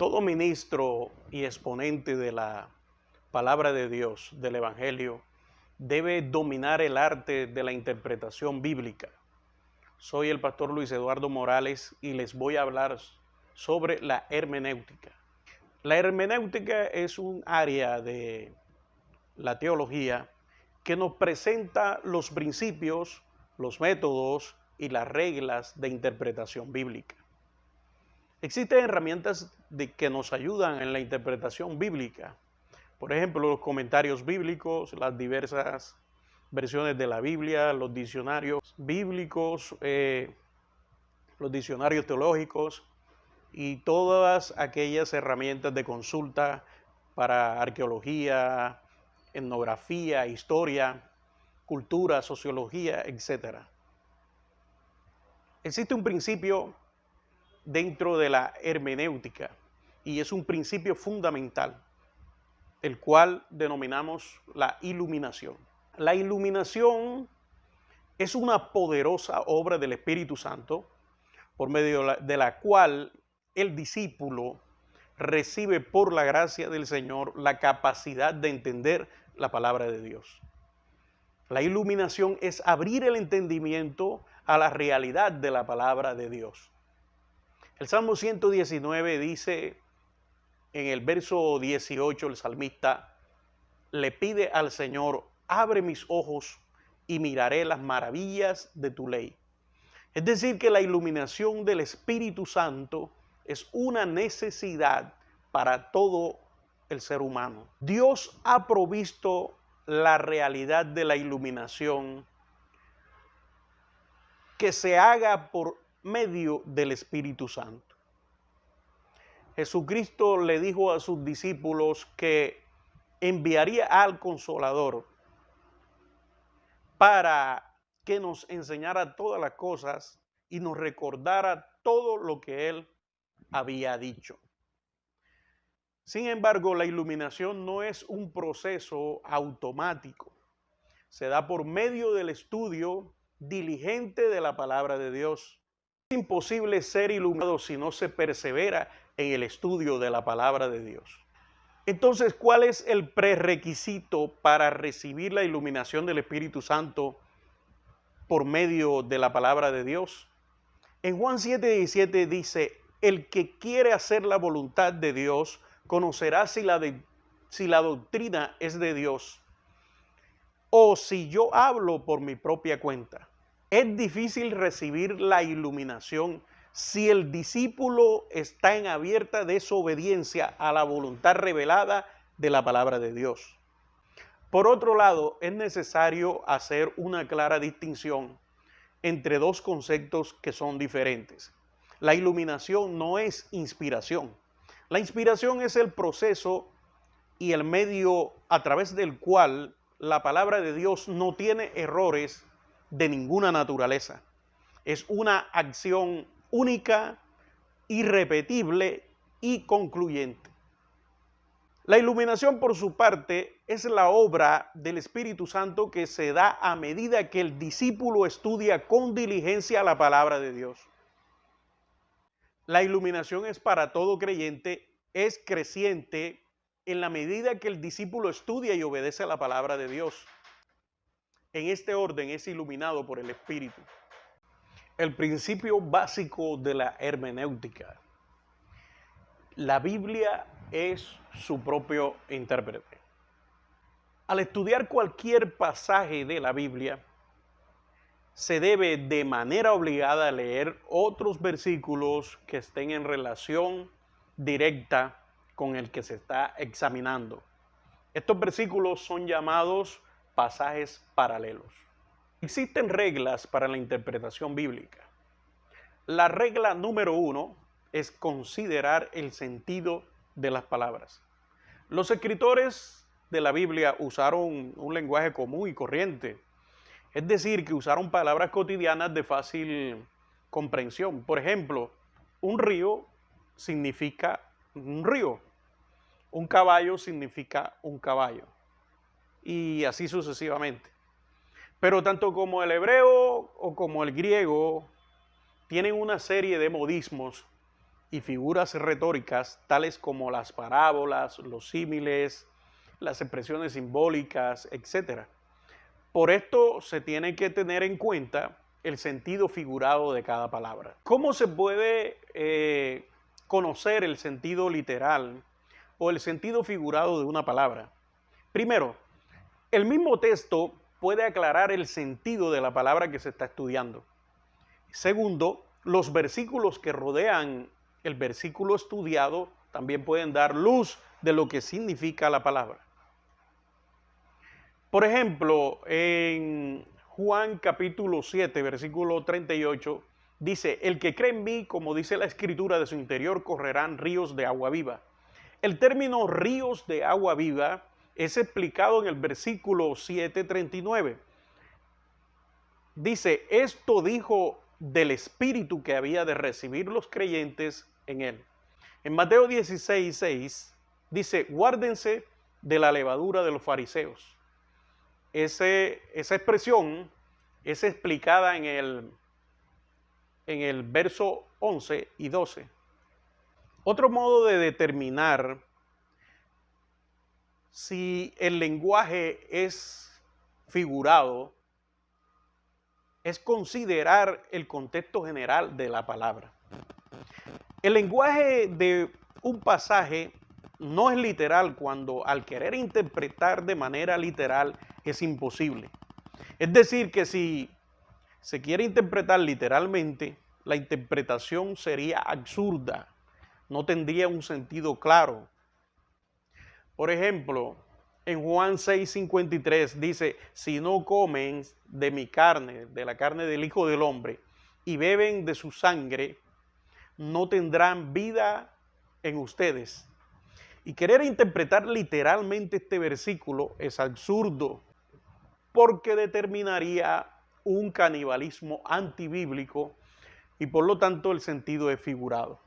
Todo ministro y exponente de la palabra de Dios, del Evangelio, debe dominar el arte de la interpretación bíblica. Soy el pastor Luis Eduardo Morales y les voy a hablar sobre la hermenéutica. La hermenéutica es un área de la teología que nos presenta los principios, los métodos y las reglas de interpretación bíblica. Existen herramientas que nos ayudan en la interpretación bíblica. Por ejemplo, los comentarios bíblicos, las diversas versiones de la Biblia, los diccionarios bíblicos, los diccionarios teológicos y todas aquellas herramientas de consulta para arqueología, etnografía, historia, cultura, sociología, etc. Existe un principio dentro de la hermenéutica y es un principio fundamental, el cual denominamos la iluminación. La iluminación es una poderosa obra del Espíritu Santo por medio de la cual el discípulo recibe por la gracia del Señor la capacidad de entender la palabra de Dios. La iluminación es abrir el entendimiento a la realidad de la palabra de Dios. El Salmo 119 dice en el verso 18, el salmista le pide al Señor: abre mis ojos y miraré las maravillas de tu ley. Es decir, que la iluminación del Espíritu Santo es una necesidad para todo el ser humano. Dios ha provisto la realidad de la iluminación que se haga por medio del Espíritu Santo. Jesucristo le dijo a sus discípulos que enviaría al Consolador para que nos enseñara todas las cosas y nos recordara todo lo que Él había dicho. Sin embargo, la iluminación no es un proceso automático. Se da por medio del estudio diligente de la palabra de Dios. Es imposible ser iluminado si no se persevera en el estudio de la palabra de Dios. Entonces, ¿cuál es el prerequisito para recibir la iluminación del Espíritu Santo por medio de la palabra de Dios? En Juan 7:17 dice: el que quiere hacer la voluntad de Dios conocerá si la doctrina es de Dios o si yo hablo por mi propia cuenta. Es difícil recibir la iluminación si el discípulo está en abierta desobediencia a la voluntad revelada de la palabra de Dios. Por otro lado, es necesario hacer una clara distinción entre dos conceptos que son diferentes. La iluminación no es inspiración. La inspiración es el proceso y el medio a través del cual la palabra de Dios no tiene errores de ninguna naturaleza. Es una acción única, irrepetible y concluyente. La iluminación, por su parte, es la obra del Espíritu Santo que se da a medida que el discípulo estudia con diligencia la palabra de Dios. La iluminación es para todo creyente, es creciente en la medida que el discípulo estudia y obedece a la palabra de Dios. En este orden es iluminado por el Espíritu. El principio básico de la hermenéutica. La Biblia es su propio intérprete. Al estudiar cualquier pasaje de la Biblia, se debe de manera obligada leer otros versículos que estén en relación directa con el que se está examinando. Estos versículos son llamados pasajes paralelos. Existen reglas para la interpretación bíblica. La regla número 1 es considerar el sentido de las palabras. Los escritores de la Biblia usaron un lenguaje común y corriente, es decir, que usaron palabras cotidianas de fácil comprensión. Por ejemplo, un río significa un río, un caballo significa un caballo, y así sucesivamente. Pero tanto como el hebreo o como el griego tienen una serie de modismos y figuras retóricas, tales como las parábolas, los símiles, las expresiones simbólicas, etc. Por esto se tiene que tener en cuenta el sentido figurado de cada palabra. ¿Cómo se puede conocer el sentido literal o el sentido figurado de una palabra? Primero, el mismo texto puede aclarar el sentido de la palabra que se está estudiando. Segundo, los versículos que rodean el versículo estudiado también pueden dar luz de lo que significa la palabra. Por ejemplo, en Juan capítulo 7, versículo 38, dice, el que cree en mí, como dice la escritura, de su interior correrán ríos de agua viva. El término ríos de agua viva es explicado en el versículo 7:39. Dice, esto dijo del Espíritu que había de recibir los creyentes en él. En Mateo 16:6 dice, guárdense de la levadura de los fariseos. Esa expresión es explicada en el verso 11 y 12. Otro modo de determinar si el lenguaje es figurado es considerar el contexto general de la palabra. El lenguaje de un pasaje no es literal cuando al querer interpretar de manera literal es imposible. Es decir, que si se quiere interpretar literalmente, la interpretación sería absurda, no tendría un sentido claro. Por ejemplo, en Juan 6:53 dice, si no comen de mi carne, de la carne del Hijo del Hombre, y beben de su sangre, no tendrán vida en ustedes. Y querer interpretar literalmente este versículo es absurdo, porque determinaría un canibalismo antibíblico y por lo tanto el sentido es figurado.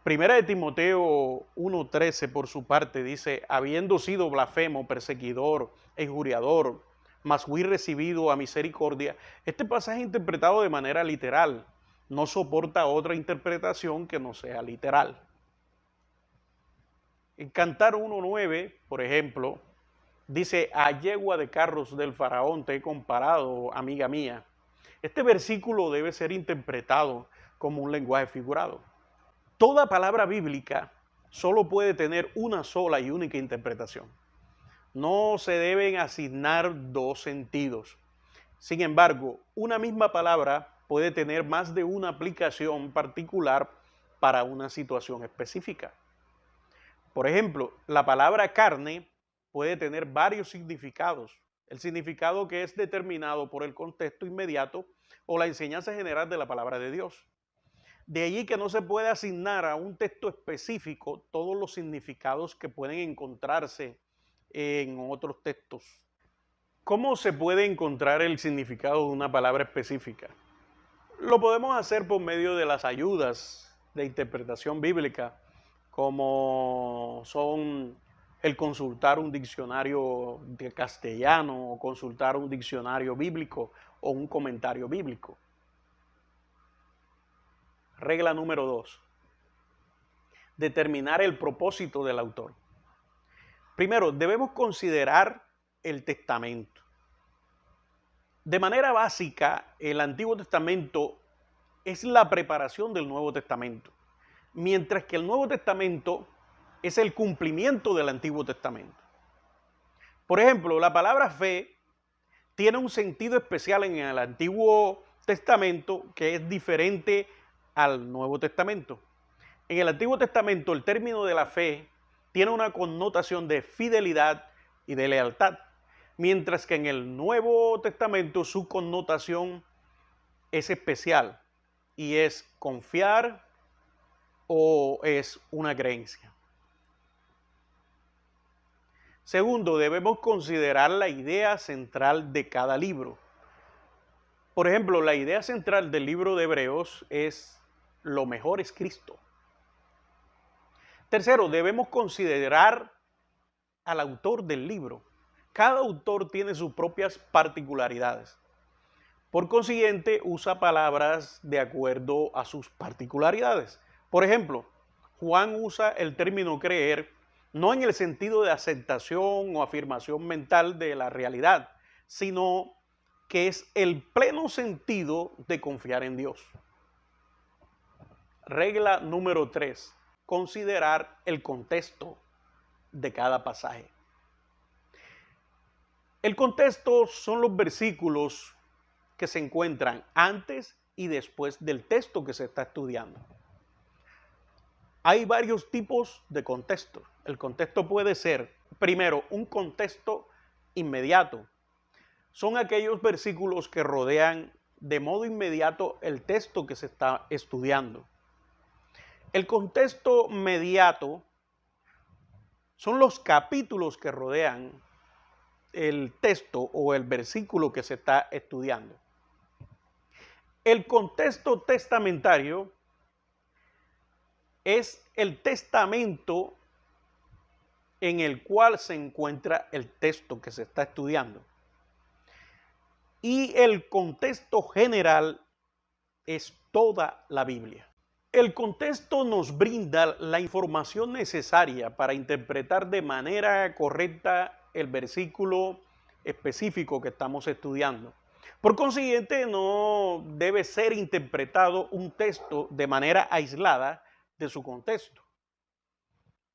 Primera de Timoteo 1:13 por su parte dice, habiendo sido blasfemo, perseguidor, injuriador, mas fui recibido a misericordia. Este pasaje interpretado de manera literal no soporta otra interpretación que no sea literal. En Cantar 1:9, por ejemplo, dice, a yegua de carros del faraón te he comparado, amiga mía. Este versículo debe ser interpretado como un lenguaje figurado. Toda palabra bíblica solo puede tener una sola y única interpretación. No se deben asignar dos sentidos. Sin embargo, una misma palabra puede tener más de una aplicación particular para una situación específica. Por ejemplo, la palabra carne puede tener varios significados. El significado que es determinado por el contexto inmediato o la enseñanza general de la palabra de Dios. De allí que no se puede asignar a un texto específico todos los significados que pueden encontrarse en otros textos. ¿Cómo se puede encontrar el significado de una palabra específica? Lo podemos hacer por medio de las ayudas de interpretación bíblica, como son el consultar un diccionario de castellano o consultar un diccionario bíblico o un comentario bíblico. Regla número 2. Determinar el propósito del autor. Primero, debemos considerar el testamento. De manera básica, el Antiguo Testamento es la preparación del Nuevo Testamento, mientras que el Nuevo Testamento es el cumplimiento del Antiguo Testamento. Por ejemplo, la palabra fe tiene un sentido especial en el Antiguo Testamento que es diferente al Nuevo Testamento. En el Antiguo Testamento el término de la fe tiene una connotación de fidelidad y de lealtad, mientras que en el Nuevo Testamento su connotación es especial y es confiar o es una creencia. Segundo, debemos considerar la idea central de cada libro. Por ejemplo, la idea central del libro de Hebreos es lo mejor es Cristo. Tercero, debemos considerar al autor del libro. Cada autor tiene sus propias particularidades. Por consiguiente, usa palabras de acuerdo a sus particularidades. Por ejemplo, Juan usa el término creer no en el sentido de aceptación o afirmación mental de la realidad, sino que es el pleno sentido de confiar en Dios. Regla número 3. Considerar el contexto de cada pasaje. El contexto son los versículos que se encuentran antes y después del texto que se está estudiando. Hay varios tipos de contexto. El contexto puede ser, primero, un contexto inmediato. Son aquellos versículos que rodean de modo inmediato el texto que se está estudiando. El contexto mediato son los capítulos que rodean el texto o el versículo que se está estudiando. El contexto testamentario es el testamento en el cual se encuentra el texto que se está estudiando. Y el contexto general es toda la Biblia. El contexto nos brinda la información necesaria para interpretar de manera correcta el versículo específico que estamos estudiando. Por consiguiente, no debe ser interpretado un texto de manera aislada de su contexto,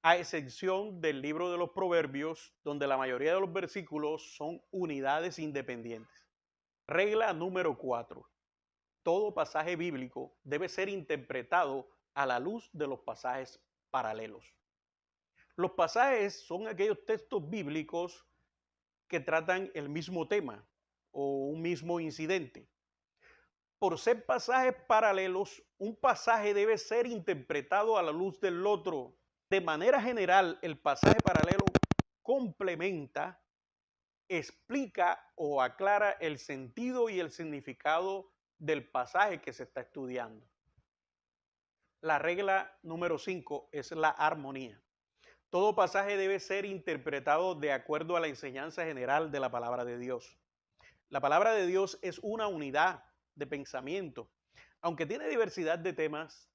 a excepción del libro de los Proverbios, donde la mayoría de los versículos son unidades independientes. Regla número 4. Todo pasaje bíblico debe ser interpretado a la luz de los pasajes paralelos. Los pasajes son aquellos textos bíblicos que tratan el mismo tema o un mismo incidente. Por ser pasajes paralelos, un pasaje debe ser interpretado a la luz del otro. De manera general, el pasaje paralelo complementa, explica o aclara el sentido y el significado del pasaje que se está estudiando. La regla número 5 es la armonía. Todo pasaje debe ser interpretado de acuerdo a la enseñanza general de la palabra de Dios. La palabra de Dios es una unidad de pensamiento. Aunque tiene diversidad de temas,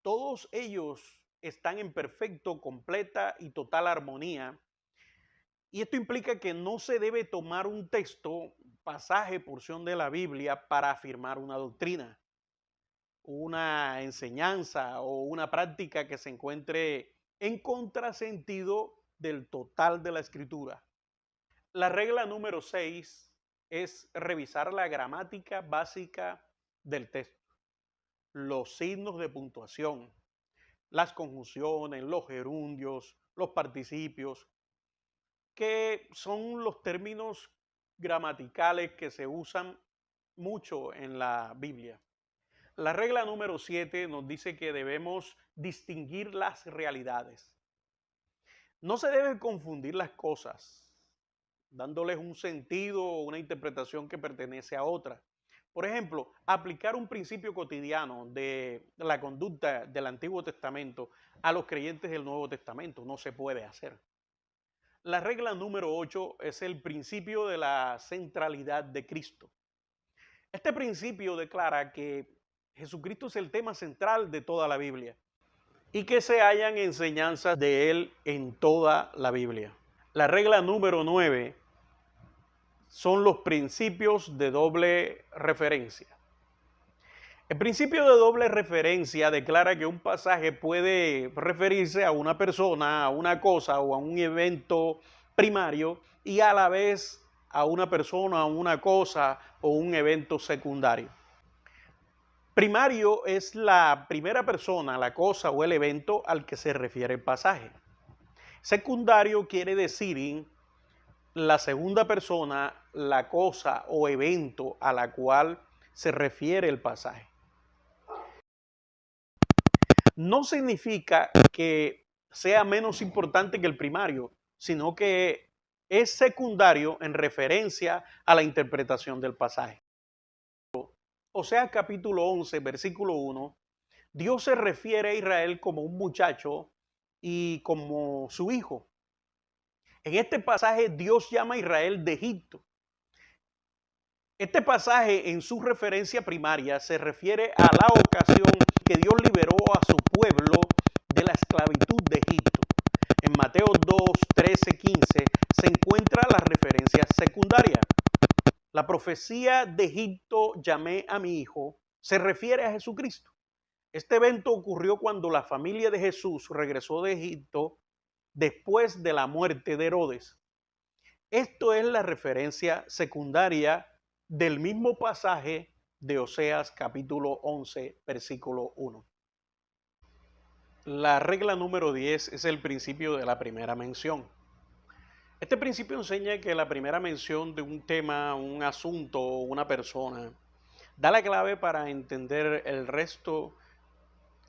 todos ellos están en perfecto, completa y total armonía. Y esto implica que no se debe tomar un texto, pasaje, porción de la Biblia para afirmar una doctrina, una enseñanza o una práctica que se encuentre en contrasentido del total de la Escritura. La regla número 6 es revisar la gramática básica del texto, los signos de puntuación, las conjunciones, los gerundios, los participios, que son los términos gramaticales que se usan mucho en la Biblia. La regla número 7 nos dice que debemos distinguir las realidades. No se deben confundir las cosas, dándoles un sentido o una interpretación que pertenece a otra. Por ejemplo, aplicar un principio cotidiano de la conducta del Antiguo Testamento a los creyentes del Nuevo Testamento no se puede hacer. La regla número 8 es el principio de la centralidad de Cristo. Este principio declara que Jesucristo es el tema central de toda la Biblia y que se hallan enseñanzas de Él en toda la Biblia. La regla número 9 son los principios de doble referencia. El principio de doble referencia declara que un pasaje puede referirse a una persona, a una cosa o a un evento primario y a la vez a una persona, a una cosa o un evento secundario. Primario es la primera persona, la cosa o el evento al que se refiere el pasaje. Secundario quiere decir la segunda persona, la cosa o evento a la cual se refiere el pasaje. No significa que sea menos importante que el primario, sino que es secundario en referencia a la interpretación del pasaje. Oseas capítulo 11, versículo 1, Dios se refiere a Israel como un muchacho y como su hijo. En este pasaje Dios llama a Israel de Egipto. Este pasaje en su referencia primaria se refiere a la ocasión que Dios liberó a su pueblo de la esclavitud de Egipto. En Mateo 2, 13, 15 se encuentra la referencia secundaria. La profecía de Egipto, llamé a mi hijo, se refiere a Jesucristo. Este evento ocurrió cuando la familia de Jesús regresó de Egipto después de la muerte de Herodes. Esto es la referencia secundaria del mismo pasaje de Oseas capítulo 11, versículo 1. La regla número 10 es el principio de la primera mención. Este principio enseña que la primera mención de un tema, un asunto o una persona da la clave para entender el resto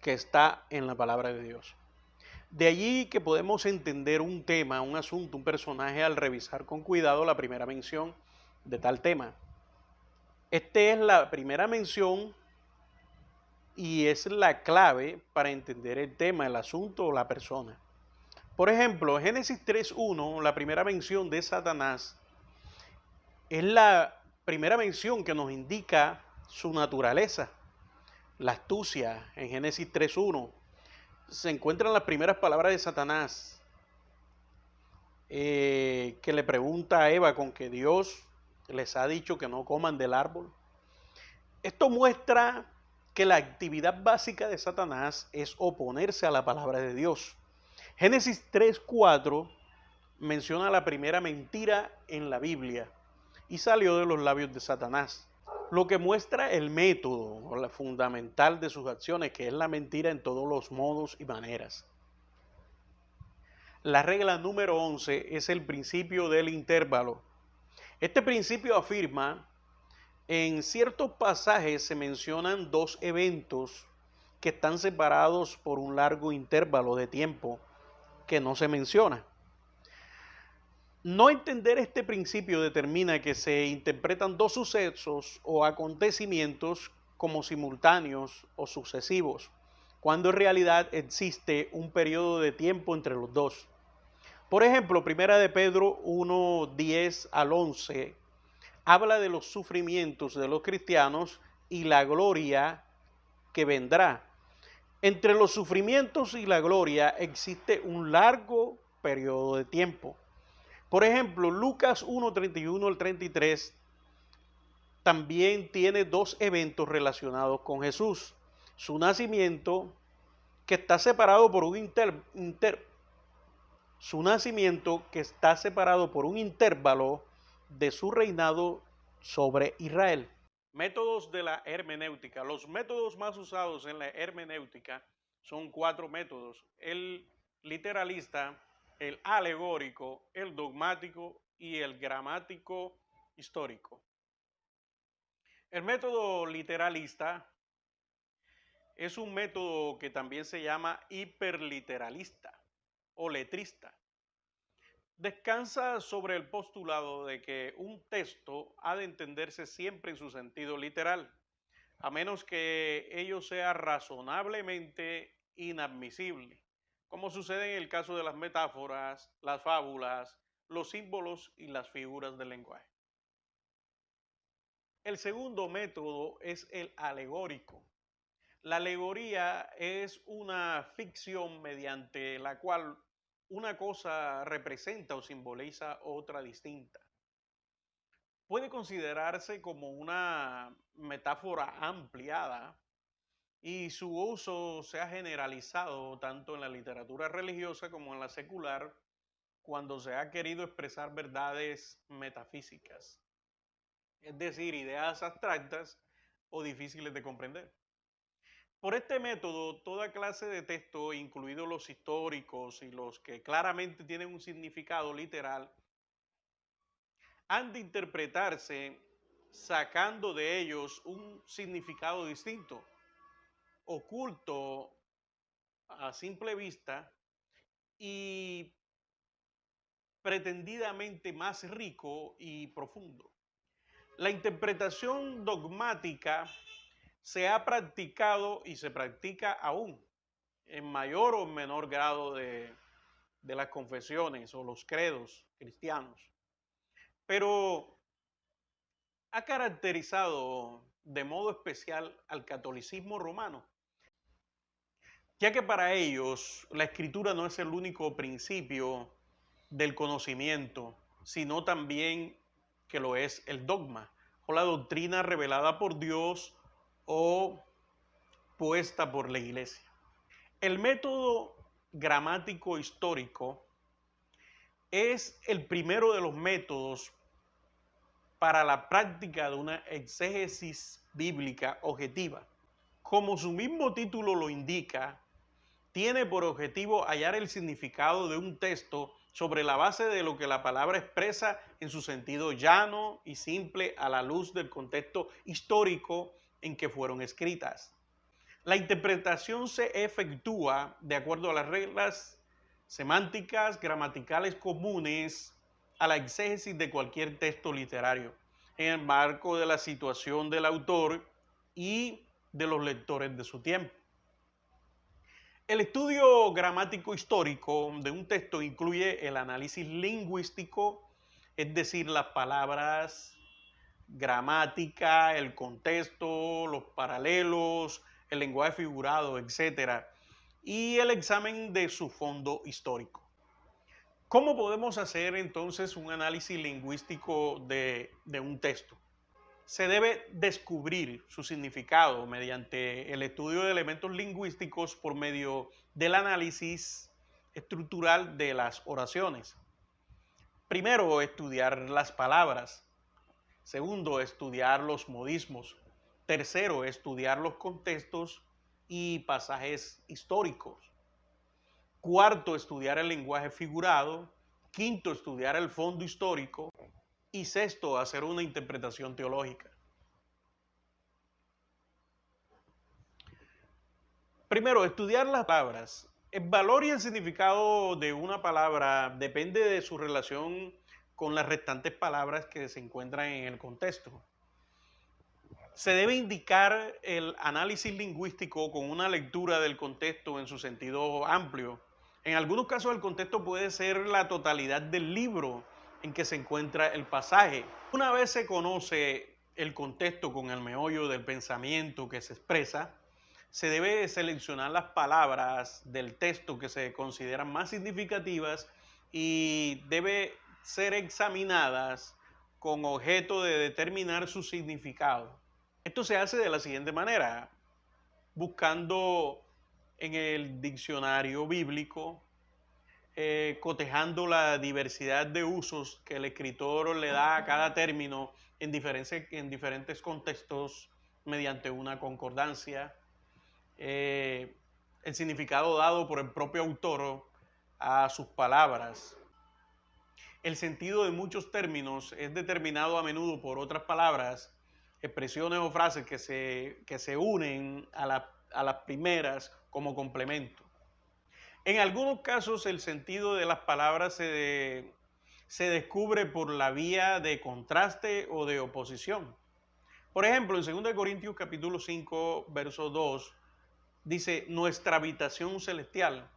que está en la palabra de Dios. De allí que podemos entender un tema, un asunto, un personaje al revisar con cuidado la primera mención de tal tema. Esta es la primera mención y es la clave para entender el tema, el asunto o la persona. Por ejemplo, Génesis 3.1, la primera mención de Satanás, es la primera mención que nos indica su naturaleza, la astucia. En Génesis 3.1 se encuentran las primeras palabras de Satanás, que le pregunta a Eva con que Dios les ha dicho que no coman del árbol. Esto muestra que la actividad básica de Satanás es oponerse a la palabra de Dios. Génesis 3.4 menciona la primera mentira en la Biblia y salió de los labios de Satanás, lo que muestra el método la fundamental de sus acciones, que es la mentira en todos los modos y maneras. La regla número 11 es el principio del intervalo. Este principio afirma, en ciertos pasajes se mencionan dos eventos que están separados por un largo intervalo de tiempo que no se menciona. No entender este principio determina que se interpretan dos sucesos o acontecimientos como simultáneos o sucesivos, cuando en realidad existe un periodo de tiempo entre los dos. Por ejemplo, Primera de Pedro 1, 10 al 11 habla de los sufrimientos de los cristianos y la gloria que vendrá. Entre los sufrimientos y la gloria existe un largo periodo de tiempo. Por ejemplo, Lucas 1, 31 al 33 también tiene dos eventos relacionados con Jesús. Su nacimiento, que está separado por un intervalo de su reinado sobre Israel. Métodos de la hermenéutica. Los métodos más usados en la hermenéutica son 4 métodos: el literalista, el alegórico, el dogmático y el gramático histórico. El método literalista es un método que también se llama hiperliteralista o letrista. Descansa sobre el postulado de que un texto ha de entenderse siempre en su sentido literal, a menos que ello sea razonablemente inadmisible, como sucede en el caso de las metáforas, las fábulas, los símbolos y las figuras del lenguaje. El segundo método es el alegórico. La alegoría es una ficción mediante la cual una cosa representa o simboliza otra distinta. Puede considerarse como una metáfora ampliada y su uso se ha generalizado tanto en la literatura religiosa como en la secular cuando se ha querido expresar verdades metafísicas, es decir, ideas abstractas o difíciles de comprender. Por este método, toda clase de texto, incluidos los históricos y los que claramente tienen un significado literal, han de interpretarse sacando de ellos un significado distinto, oculto a simple vista y pretendidamente más rico y profundo. La interpretación dogmática se ha practicado y se practica aún en mayor o menor grado de las confesiones o los credos cristianos. Pero ha caracterizado de modo especial al catolicismo romano, ya que para ellos la escritura no es el único principio del conocimiento, sino también que lo es el dogma o la doctrina revelada por Dios o puesta por la iglesia. El método gramático histórico es el primero de los métodos para la práctica de una exégesis bíblica objetiva. Como su mismo título lo indica, tiene por objetivo hallar el significado de un texto sobre la base de lo que la palabra expresa en su sentido llano y simple a la luz del contexto histórico en que fueron escritas. La interpretación se efectúa de acuerdo a las reglas semánticas, gramaticales comunes a la exégesis de cualquier texto literario, en el marco de la situación del autor y de los lectores de su tiempo. El estudio gramático histórico de un texto incluye el análisis lingüístico, es decir, las palabras, gramática, el contexto, los paralelos, el lenguaje figurado, etcétera, y el examen de su fondo histórico. ¿Cómo podemos hacer entonces un análisis lingüístico de un texto? Se debe descubrir su significado mediante el estudio de elementos lingüísticos por medio del análisis estructural de las oraciones. Primero, estudiar las palabras. Segundo, estudiar los modismos. Tercero, estudiar los contextos y pasajes históricos. Cuarto, estudiar el lenguaje figurado. Quinto, estudiar el fondo histórico. Y sexto, hacer una interpretación teológica. Primero, estudiar las palabras. El valor y el significado de una palabra depende de su relación con las restantes palabras que se encuentran en el contexto. Se debe indicar el análisis lingüístico con una lectura del contexto en su sentido amplio. En algunos casos el contexto puede ser la totalidad del libro en que se encuentra el pasaje. Una vez se conoce el contexto con el meollo del pensamiento que se expresa, se debe seleccionar las palabras del texto que se consideran más significativas y debe ser examinadas con objeto de determinar su significado. Esto se hace de la siguiente manera, buscando en el diccionario bíblico, cotejando la diversidad de usos que el escritor le da a cada término en diferentes contextos mediante una concordancia, el significado dado por el propio autor a sus palabras. El sentido de muchos términos es determinado a menudo por otras palabras, expresiones o frases que se unen a las primeras como complemento. En algunos casos el sentido de las palabras se descubre por la vía de contraste o de oposición. Por ejemplo, en 2 Corintios capítulo 5, verso 2, dice, nuestra habitación celestial.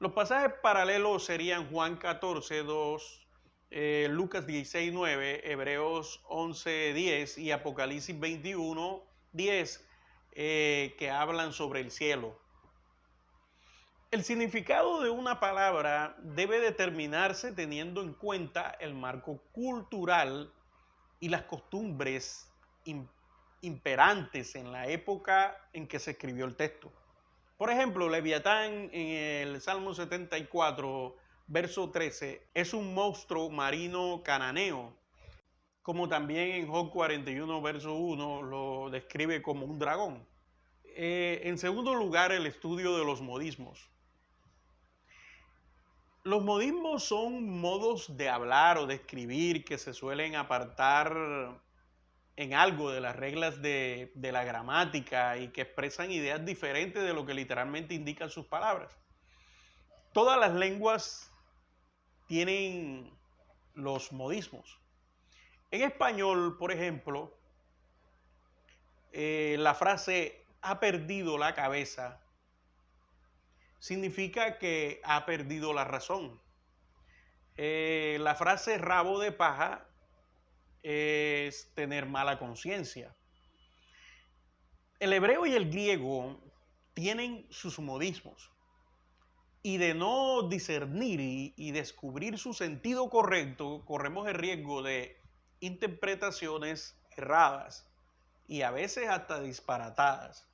Los pasajes paralelos serían Juan 14, 2, Lucas 16, 9, Hebreos 11, 10 y Apocalipsis 21, 10, que hablan sobre el cielo. El significado de una palabra debe determinarse teniendo en cuenta el marco cultural y las costumbres imperantes en la época en que se escribió el texto. Por ejemplo, Leviatán en el Salmo 74, verso 13, es un monstruo marino cananeo, como también en Job 41, verso 1, lo describe como un dragón. En segundo lugar, el estudio de los modismos. Los modismos son modos de hablar o de escribir que se suelen apartar en algo de las reglas de la gramática y que expresan ideas diferentes de lo que literalmente indican sus palabras. Todas las lenguas tienen los modismos. En español, por ejemplo, la frase ha perdido la cabeza significa que ha perdido la razón. La frase rabo de paja es tener mala conciencia. El hebreo y el griego tienen sus modismos y de no discernir y descubrir su sentido correcto, corremos el riesgo de interpretaciones erradas y a veces hasta disparatadas.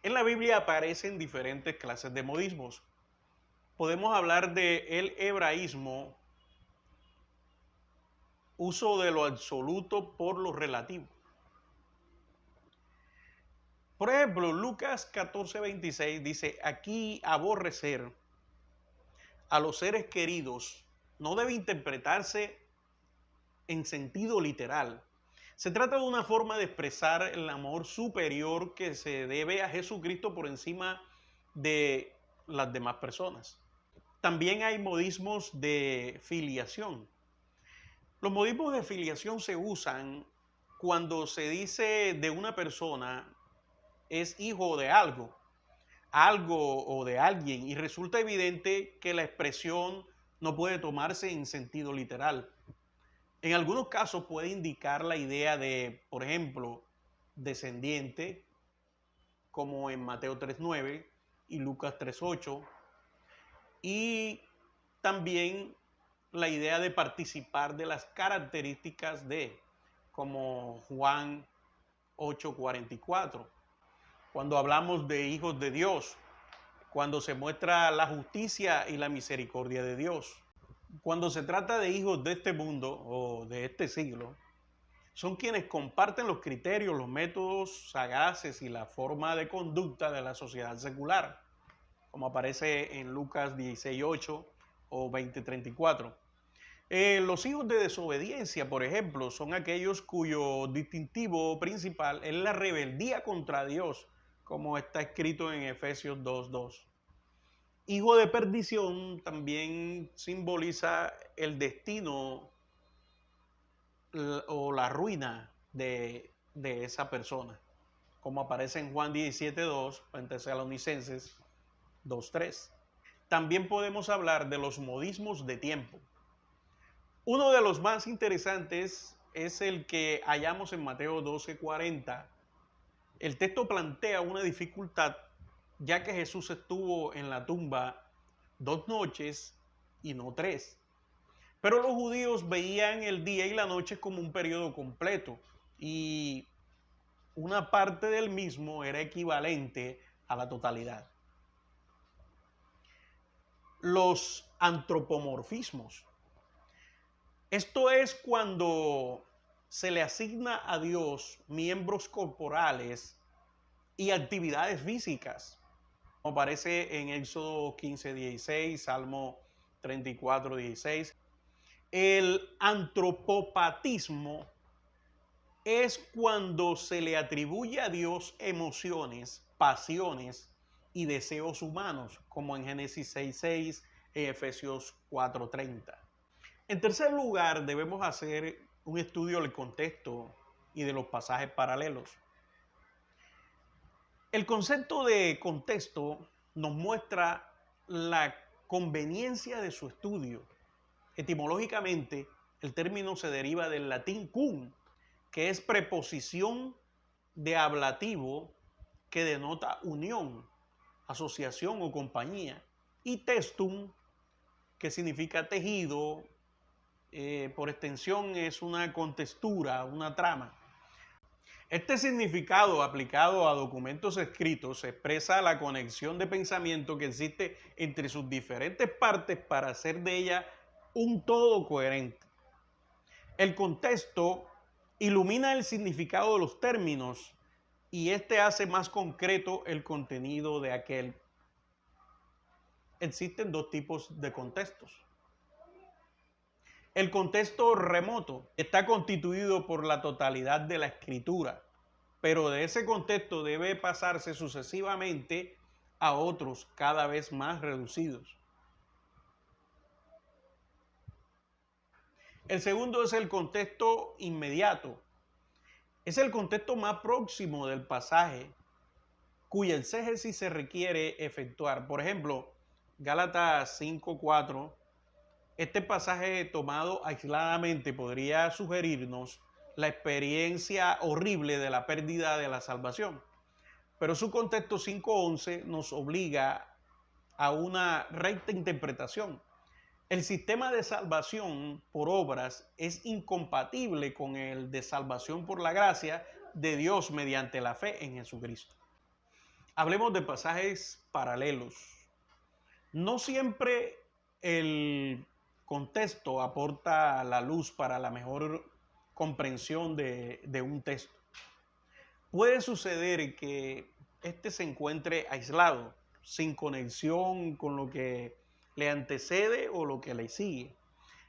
En la Biblia aparecen diferentes clases de modismos. Podemos hablar del hebraísmo, uso de lo absoluto por lo relativo. Por ejemplo, Lucas 14:26 dice, aquí aborrecer a los seres queridos no debe interpretarse en sentido literal. Se trata de una forma de expresar el amor superior que se debe a Jesucristo por encima de las demás personas. También hay modismos de filiación. Los modismos de filiación se usan cuando se dice de una persona es hijo de algo o de alguien y resulta evidente que la expresión no puede tomarse en sentido literal. En algunos casos puede indicar la idea de, por ejemplo, descendiente, como en Mateo 3:9 y Lucas 3:8, y también la idea de participar de las características de, como Juan 8:44. Cuando hablamos de hijos de Dios, cuando se muestra la justicia y la misericordia de Dios. Cuando se trata de hijos de este mundo o de este siglo, son quienes comparten los criterios, los métodos sagaces y la forma de conducta de la sociedad secular, como aparece en Lucas 16:8 o 20:34. Los hijos de desobediencia, por ejemplo, son aquellos cuyo distintivo principal es la rebeldía contra Dios, como está escrito en Efesios 2:2. Hijo de perdición también simboliza el destino o la ruina de esa persona, como aparece en Juan 17:2, en Tesalonicenses 2:3. También podemos hablar de los modismos de tiempo. Uno de los más interesantes es el que hallamos en Mateo 12:40. El texto plantea una dificultad, ya que Jesús estuvo en la tumba 2 noches y no 3. Pero los judíos veían el día y la noche como un periodo completo y una parte del mismo era equivalente a la totalidad. Los antropomorfismos. Esto es cuando se le asigna a Dios miembros corporales y actividades físicas, como aparece en Éxodo 15:16, Salmo 34:16. El antropopatismo es cuando se le atribuye a Dios emociones, pasiones y deseos humanos, como en Génesis 6:6 y Efesios 4:30. En tercer lugar, debemos hacer un estudio del contexto y de los pasajes paralelos. El concepto de contexto nos muestra la conveniencia de su estudio. Etimológicamente, el término se deriva del latín cum, que es preposición de ablativo que denota unión, asociación o compañía, y textum, que significa tejido, por extensión es una contextura, una trama. Este significado aplicado a documentos escritos expresa la conexión de pensamiento que existe entre sus diferentes partes para hacer de ella un todo coherente. El contexto ilumina el significado de los términos y este hace más concreto el contenido de aquel. Existen dos tipos de contextos. El contexto remoto está constituido por la totalidad de la escritura, pero de ese contexto debe pasarse sucesivamente a otros cada vez más reducidos. El segundo es el contexto inmediato. Es el contexto más próximo del pasaje, cuya exégesis se requiere efectuar. Por ejemplo, Gálatas 5:4 Este pasaje tomado aisladamente podría sugerirnos la experiencia horrible de la pérdida de la salvación, pero su contexto 5:11 nos obliga a una recta interpretación. El sistema de salvación por obras es incompatible con el de salvación por la gracia de Dios mediante la fe en Jesucristo. Hablemos de pasajes paralelos. No siempre el contexto aporta la luz para la mejor comprensión de un texto. Puede suceder que éste se encuentre aislado, sin conexión con lo que le antecede o lo que le sigue.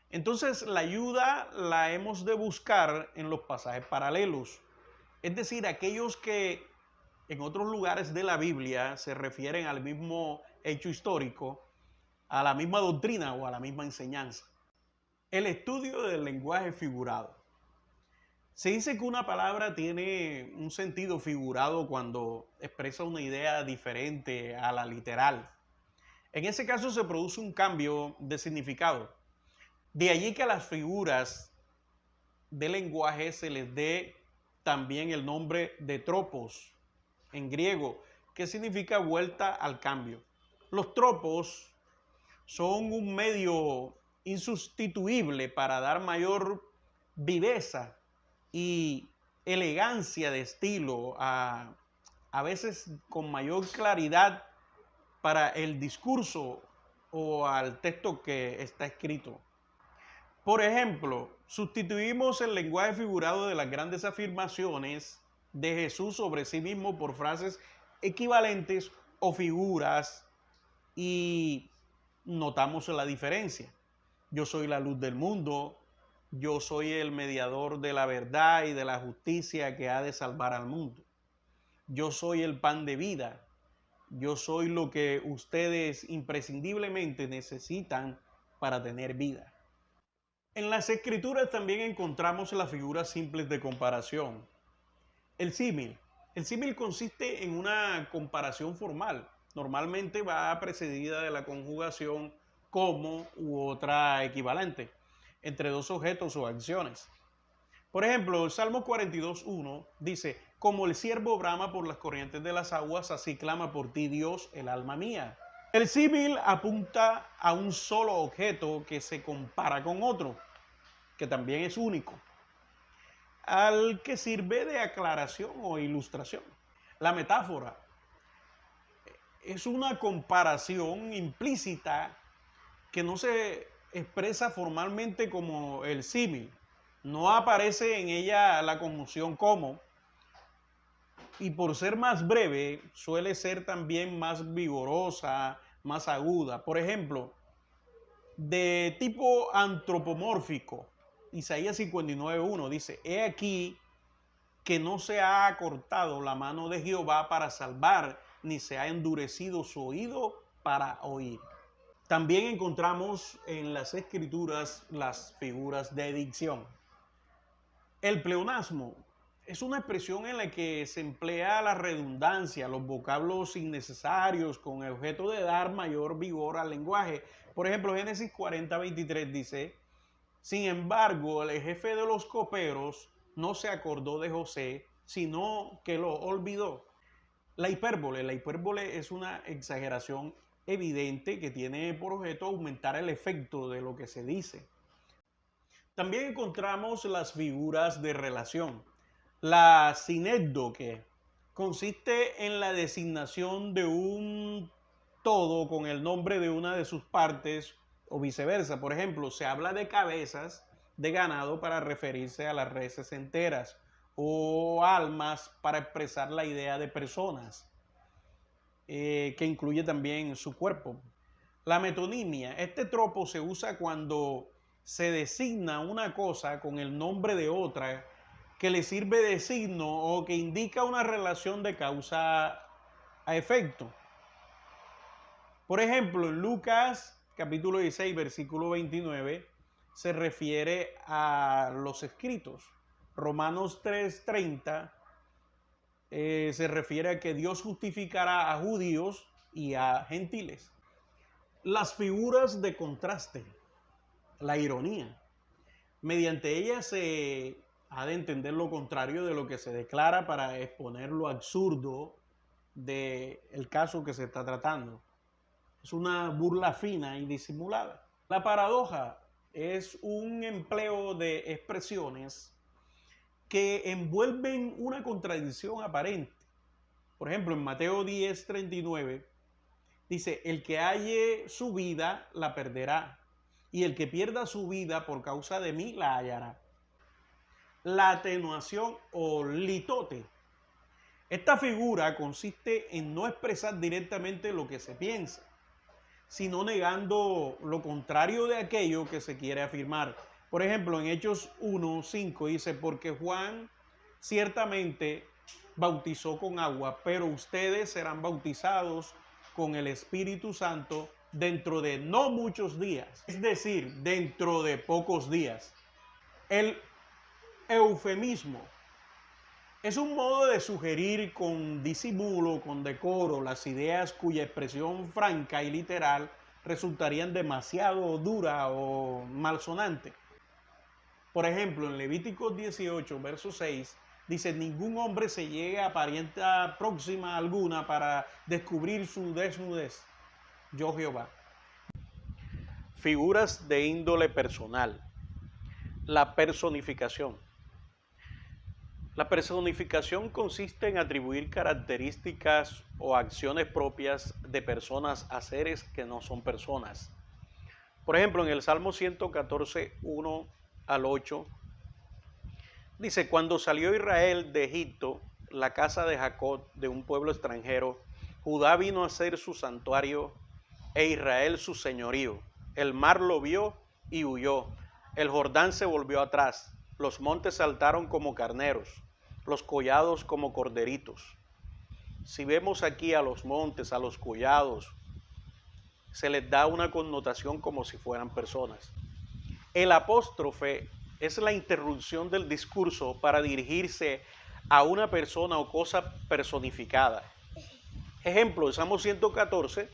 Entonces la ayuda la hemos de buscar en los pasajes paralelos, es decir, aquellos que en otros lugares de la Biblia se refieren al mismo hecho histórico, a la misma doctrina o a la misma enseñanza. El estudio del lenguaje figurado. Se dice que una palabra tiene un sentido figurado cuando expresa una idea diferente a la literal. En ese caso se produce un cambio de significado. De allí que a las figuras de lenguaje se les dé también el nombre de tropos en griego, que significa vuelta al cambio. Los tropos son un medio insustituible para dar mayor viveza y elegancia de estilo, a veces con mayor claridad para el discurso o al texto que está escrito. Por ejemplo, sustituimos el lenguaje figurado de las grandes afirmaciones de Jesús sobre sí mismo por frases equivalentes o figuras y notamos la diferencia. Yo soy la luz del mundo, yo soy el mediador de la verdad y de la justicia que ha de salvar al mundo. Yo soy el pan de vida, yo soy lo que ustedes imprescindiblemente necesitan para tener vida. En las escrituras también encontramos las figuras simples de comparación. El símil. El símil consiste en una comparación formal. Normalmente va precedida de la conjugación como u otra equivalente entre dos objetos o acciones. Por ejemplo, el Salmo 42:1 dice: como el ciervo brama por las corrientes de las aguas, así clama por ti, Dios, el alma mía. El símil apunta a un solo objeto que se compara con otro, que también es único, al que sirve de aclaración o ilustración. La metáfora es una comparación implícita que no se expresa formalmente como el símil. No aparece en ella la conjunción como, y por ser más breve suele ser también más vigorosa, más aguda. Por ejemplo, de tipo antropomórfico, Isaías 59:1 dice: he aquí que no se ha acortado la mano de Jehová para salvar, ni se ha endurecido su oído para oír. También encontramos en las escrituras las figuras de dicción. El pleonasmo es una expresión en la que se emplea la redundancia, los vocablos innecesarios con el objeto de dar mayor vigor al lenguaje. Por ejemplo, Génesis 40:23 dice: sin embargo, el jefe de los coperos no se acordó de José, sino que lo olvidó. La hipérbole es una exageración evidente que tiene por objeto aumentar el efecto de lo que se dice. También encontramos las figuras de relación. La sinécdoque consiste en la designación de un todo con el nombre de una de sus partes o viceversa. Por ejemplo, se habla de cabezas de ganado para referirse a las reses enteras, o almas para expresar la idea de personas, que incluye también su cuerpo. La metonimia. Este tropo se usa cuando se designa una cosa con el nombre de otra que le sirve de signo o que indica una relación de causa a efecto. Por ejemplo, en Lucas capítulo 16, versículo 29, se refiere a los escritos. Romanos 3:30 se refiere a que Dios justificará a judíos y a gentiles. Las figuras de contraste. la ironía. Mediante ella se ha de entender lo contrario de lo que se declara para exponer lo absurdo del caso que se está tratando. Es una burla fina y disimulada. La paradoja es un empleo de expresiones que envuelven una contradicción aparente. Por ejemplo, en Mateo 10:39 dice, el que halle su vida la perderá, y el que pierda su vida por causa de mí la hallará. La atenuación o litote. Esta figura consiste en no expresar directamente lo que se piensa, sino negando lo contrario de aquello que se quiere afirmar. Por ejemplo, en Hechos 1:5 dice, porque Juan ciertamente bautizó con agua, pero ustedes serán bautizados con el Espíritu Santo dentro de no muchos días, es decir, dentro de pocos días. El eufemismo es un modo de sugerir con disimulo, con decoro, las ideas cuya expresión franca y literal resultarían demasiado dura o malsonante. Por ejemplo, en Levíticos 18, verso 6, dice, ningún hombre se llegue a parienta próxima alguna para descubrir su desnudez. Yo Jehová. Figuras de índole personal. La personificación. La personificación consiste en atribuir características o acciones propias de personas a seres que no son personas. Por ejemplo, en el Salmo 114, 1 al 8, dice, cuando salió Israel de Egipto, la casa de Jacob, de un pueblo extranjero, Judá vino a ser su santuario e Israel su señorío. El mar lo vio y huyó. El Jordán se volvió atrás. Los montes saltaron como carneros, los collados como corderitos. Si vemos aquí a los montes, a los collados, se les da una connotación como si fueran personas. El apóstrofe es la interrupción del discurso para dirigirse a una persona o cosa personificada. Ejemplo, Salmo 114,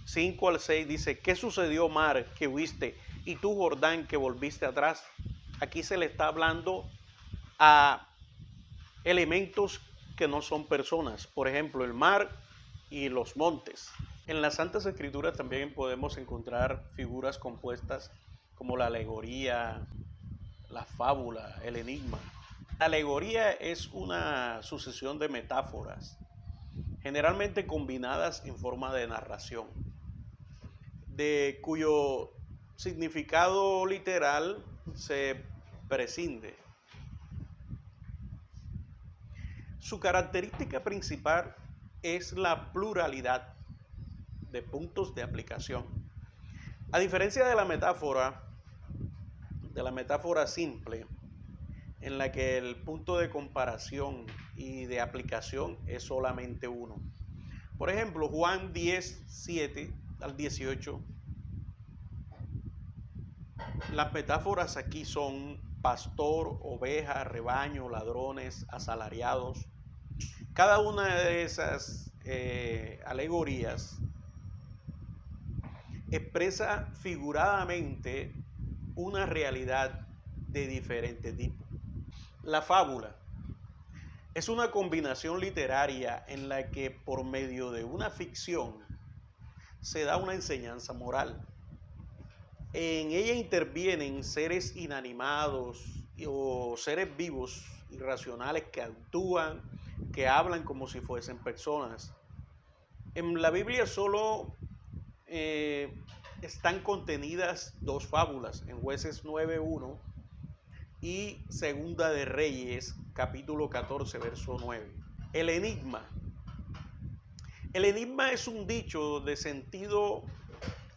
5 al 6 dice, ¿qué sucedió, mar, que huiste, y tú, Jordán, que volviste atrás? Aquí se le está hablando a elementos que no son personas, por ejemplo, el mar y los montes. En las Santas Escrituras también podemos encontrar figuras compuestas como la alegoría, la fábula, el enigma. La alegoría es una sucesión de metáforas, generalmente combinadas en forma de narración, de cuyo significado literal se prescinde. Su característica principal es la pluralidad de puntos de aplicación. A diferencia de la metáfora simple, en la que el punto de comparación y de aplicación es solamente uno. Por ejemplo, Juan 10, 7 al 18. Las metáforas aquí son pastor, oveja, rebaño, ladrones, asalariados. Cada una de esas alegorías expresa figuradamente una realidad de diferente tipo. La fábula es una combinación literaria en la que por medio de una ficción se da una enseñanza moral. En ella intervienen seres inanimados o seres vivos, irracionales, que actúan, que hablan como si fuesen personas. En la Biblia solo están contenidas dos fábulas, en Jueces 9:1 y Segunda de Reyes, capítulo 14, verso 9. El enigma. El enigma es un dicho de sentido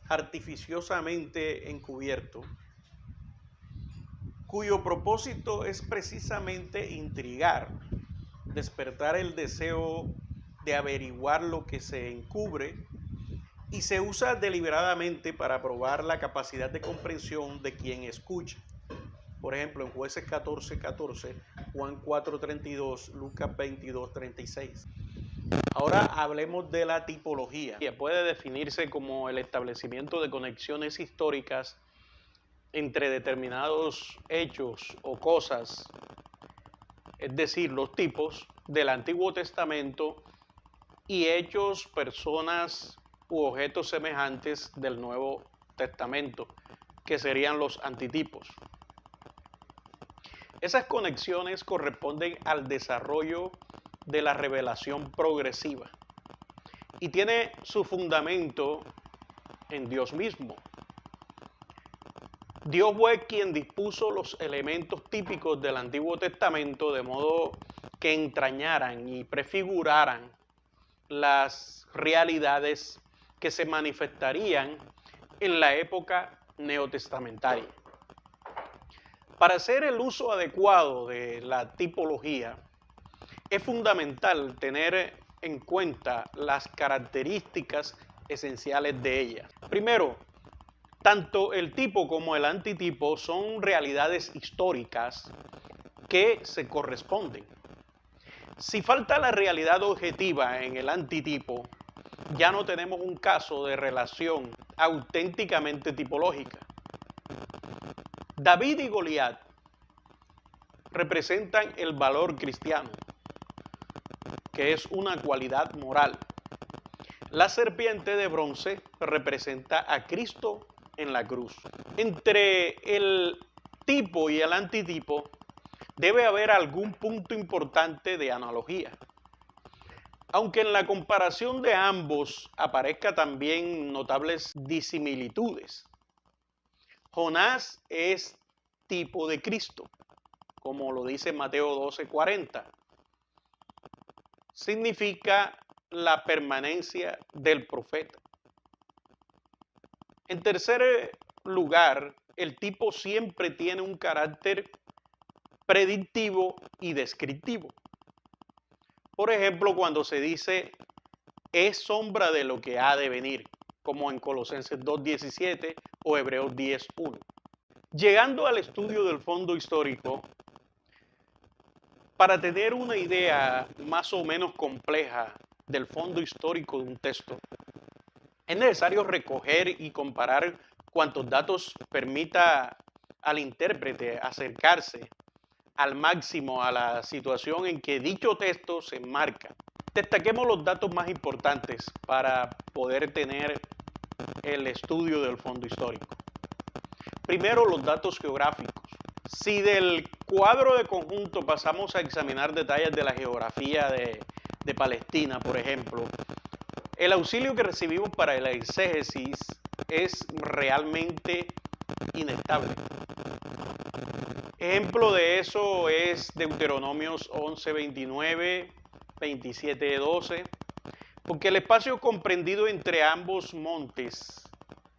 artificiosamente encubierto, cuyo propósito es precisamente intrigar, despertar el deseo de averiguar lo que se encubre, y se usa deliberadamente para probar la capacidad de comprensión de quien escucha. Por ejemplo, en Jueces 14:14, Juan 4:32, Lucas 22:36. Ahora hablemos de la tipología. Puede definirse como el establecimiento de conexiones históricas entre determinados hechos o cosas, es decir, los tipos del Antiguo Testamento y hechos, personas u objetos semejantes del Nuevo Testamento, que serían los antitipos. Esas conexiones corresponden al desarrollo de la revelación progresiva y tiene su fundamento en Dios mismo. Dios fue quien dispuso los elementos típicos del Antiguo Testamento de modo que entrañaran y prefiguraran las realidades que se manifestarían en la época neotestamentaria. Para hacer el uso adecuado de la tipología, es fundamental tener en cuenta las características esenciales de ella. Primero, tanto el tipo como el antitipo son realidades históricas que se corresponden. Si falta la realidad objetiva en el antitipo, ya no tenemos un caso de relación auténticamente tipológica. David y Goliat representan el valor cristiano, que es una cualidad moral. La serpiente de bronce representa a Cristo en la cruz. Entre el tipo y el antitipo debe haber algún punto importante de analogía. Aunque en la comparación de ambos aparezca también notables disimilitudes. Jonás es tipo de Cristo, como lo dice Mateo 12:40. Significa la permanencia del profeta. En tercer lugar, el tipo siempre tiene un carácter predictivo y descriptivo. Por ejemplo, cuando se dice es sombra de lo que ha de venir, como en Colosenses 2:17 o Hebreos 10:1. Llegando al estudio del fondo histórico, para tener una idea más o menos compleja del fondo histórico de un texto, es necesario recoger y comparar cuantos datos permita al intérprete acercarse al máximo a la situación en que dicho texto se enmarca. Destaquemos los datos más importantes para poder tener el estudio del fondo histórico. Primero, los datos geográficos. Si del cuadro de conjunto pasamos a examinar detalles de la geografía de Palestina, por ejemplo, el auxilio que recibimos para el exégesis es realmente inestable. Ejemplo de eso es Deuteronomios 11:29, 27:12, porque el espacio comprendido entre ambos montes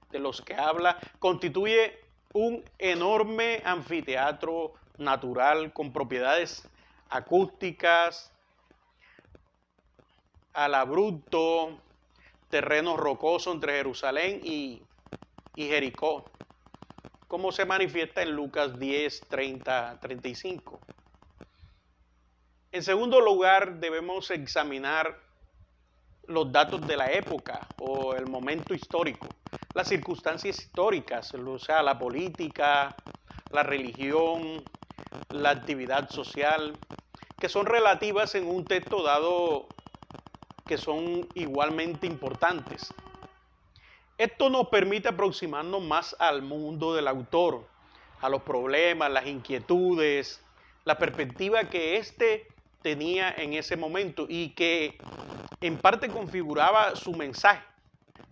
de los que habla constituye un enorme anfiteatro natural con propiedades acústicas, al abrupto, terreno rocoso entre Jerusalén y Jericó, como se manifiesta en Lucas 10, 30, 35. En segundo lugar, debemos examinar los datos de la época o el momento histórico, las circunstancias históricas, o sea, la política, la religión, la actividad social, que son relativas en un texto dado que son igualmente importantes. Esto nos permite aproximarnos más al mundo del autor, a los problemas, las inquietudes, la perspectiva que éste tenía en ese momento y que en parte configuraba su mensaje.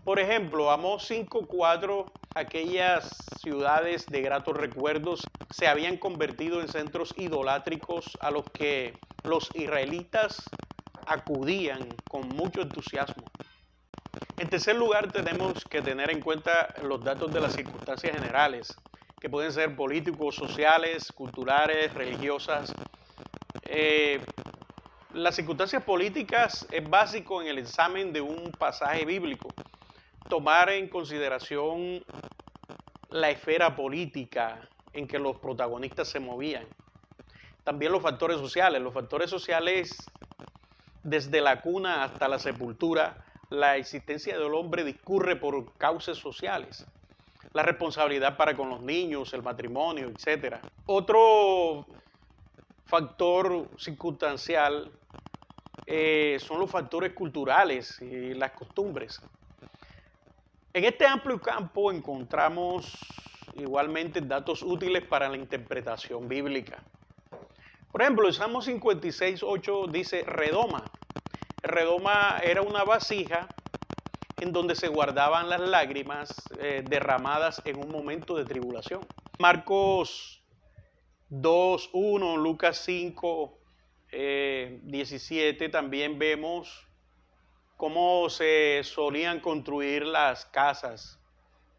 Por ejemplo, Amós 5:4, aquellas ciudades de gratos recuerdos se habían convertido en centros idolátricos a los que los israelitas acudían con mucho entusiasmo. En tercer lugar, tenemos que tener en cuenta los datos de las circunstancias generales, que pueden ser políticos, sociales, culturales, religiosas. Las circunstancias políticas es básico en el examen de un pasaje bíblico, tomar en consideración la esfera política en que los protagonistas se movían. También los factores sociales desde la cuna hasta la sepultura, la existencia del hombre discurre por causas sociales. la responsabilidad para con los niños, el matrimonio, etc. Otro factor circunstancial son los factores culturales y las costumbres. En este amplio campo encontramos igualmente datos útiles para la interpretación bíblica. Por ejemplo, el Salmo 56:8 dice redoma. Redoma era una vasija en donde se guardaban las lágrimas derramadas en un momento de tribulación. Marcos 2:1, Lucas 5:17 también vemos cómo se solían construir las casas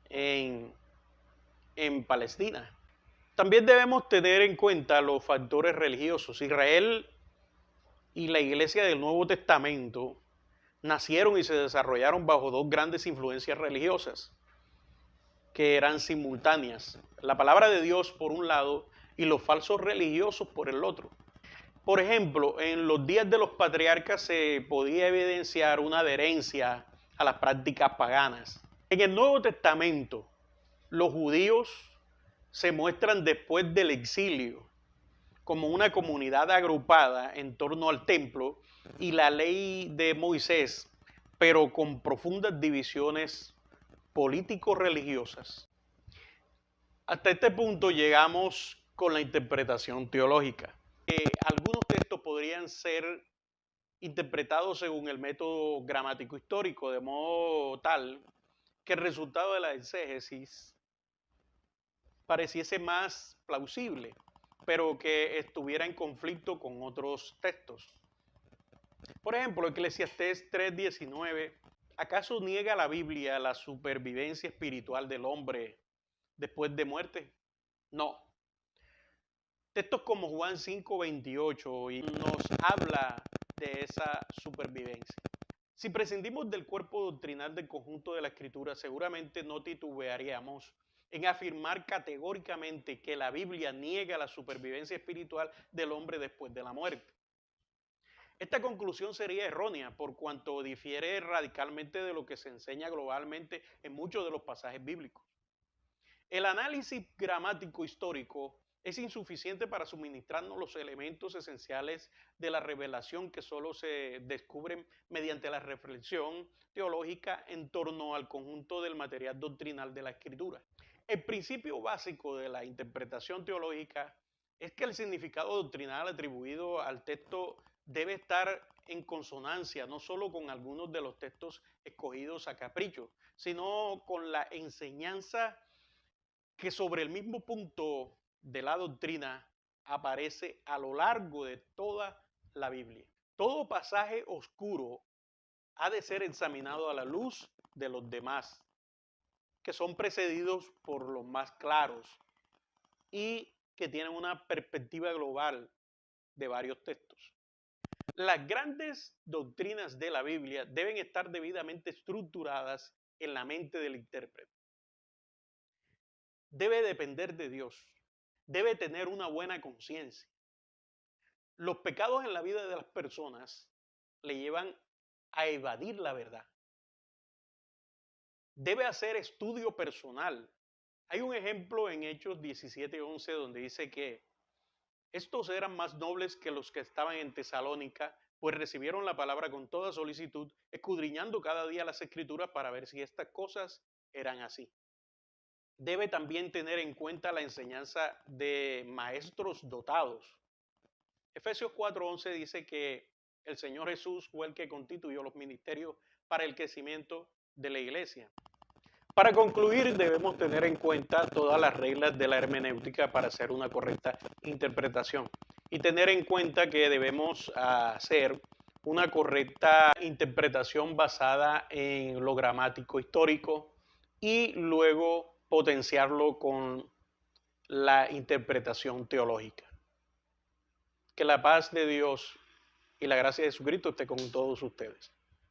en Palestina. También debemos tener en cuenta los factores religiosos. Israel y la Iglesia del Nuevo Testamento nacieron y se desarrollaron bajo dos grandes influencias religiosas que eran simultáneas. La palabra de Dios por un lado y los falsos religiosos por el otro. Por ejemplo, en los días de los patriarcas se podía evidenciar una adherencia a las prácticas paganas. En el Nuevo Testamento, los judíos se muestran después del exilio como una comunidad agrupada en torno al templo y la ley de Moisés, pero con profundas divisiones político-religiosas. Hasta este punto llegamos con la interpretación teológica. Algunos textos podrían ser interpretados según el método gramático histórico, de modo tal que el resultado de la exégesis pareciese más plausible, pero que estuviera en conflicto con otros textos. Por ejemplo, Eclesiastés 3:19, ¿acaso niega la Biblia la supervivencia espiritual del hombre después de muerte? No. Textos como Juan 5:28 y nos habla de esa supervivencia. Si prescindimos del cuerpo doctrinal del conjunto de la Escritura, seguramente no titubearíamos en afirmar categóricamente que la Biblia niega la supervivencia espiritual del hombre después de la muerte. Esta conclusión sería errónea por cuanto difiere radicalmente de lo que se enseña globalmente en muchos de los pasajes bíblicos. El análisis gramático histórico es insuficiente para suministrarnos los elementos esenciales de la revelación que solo se descubren mediante la reflexión teológica en torno al conjunto del material doctrinal de la Escritura. El principio básico de la interpretación teológica es que el significado doctrinal atribuido al texto debe estar en consonancia no solo con algunos de los textos escogidos a capricho, sino con la enseñanza que sobre el mismo punto de la doctrina aparece a lo largo de toda la Biblia. Todo pasaje oscuro ha de ser examinado a la luz de los demás, que son precedidos por los más claros y que tienen una perspectiva global de varios textos. Las grandes doctrinas de la Biblia deben estar debidamente estructuradas en la mente del intérprete. Debe depender de Dios, debe tener una buena conciencia. Los pecados en la vida de las personas le llevan a evadir la verdad. Debe hacer estudio personal. Hay un ejemplo en Hechos 17:11 donde dice que estos eran más nobles que los que estaban en Tesalónica, pues recibieron la palabra con toda solicitud, escudriñando cada día las Escrituras para ver si estas cosas eran así. Debe también tener en cuenta la enseñanza de maestros dotados. Efesios 4:11 dice que el Señor Jesús fue el que constituyó los ministerios para el crecimiento de la iglesia. Para concluir, debemos tener en cuenta todas las reglas de la hermenéutica para hacer una correcta interpretación y tener en cuenta que debemos hacer una correcta interpretación basada en lo gramático histórico y luego potenciarlo con la interpretación teológica. Que la paz de Dios y la gracia de Jesucristo esté con todos ustedes.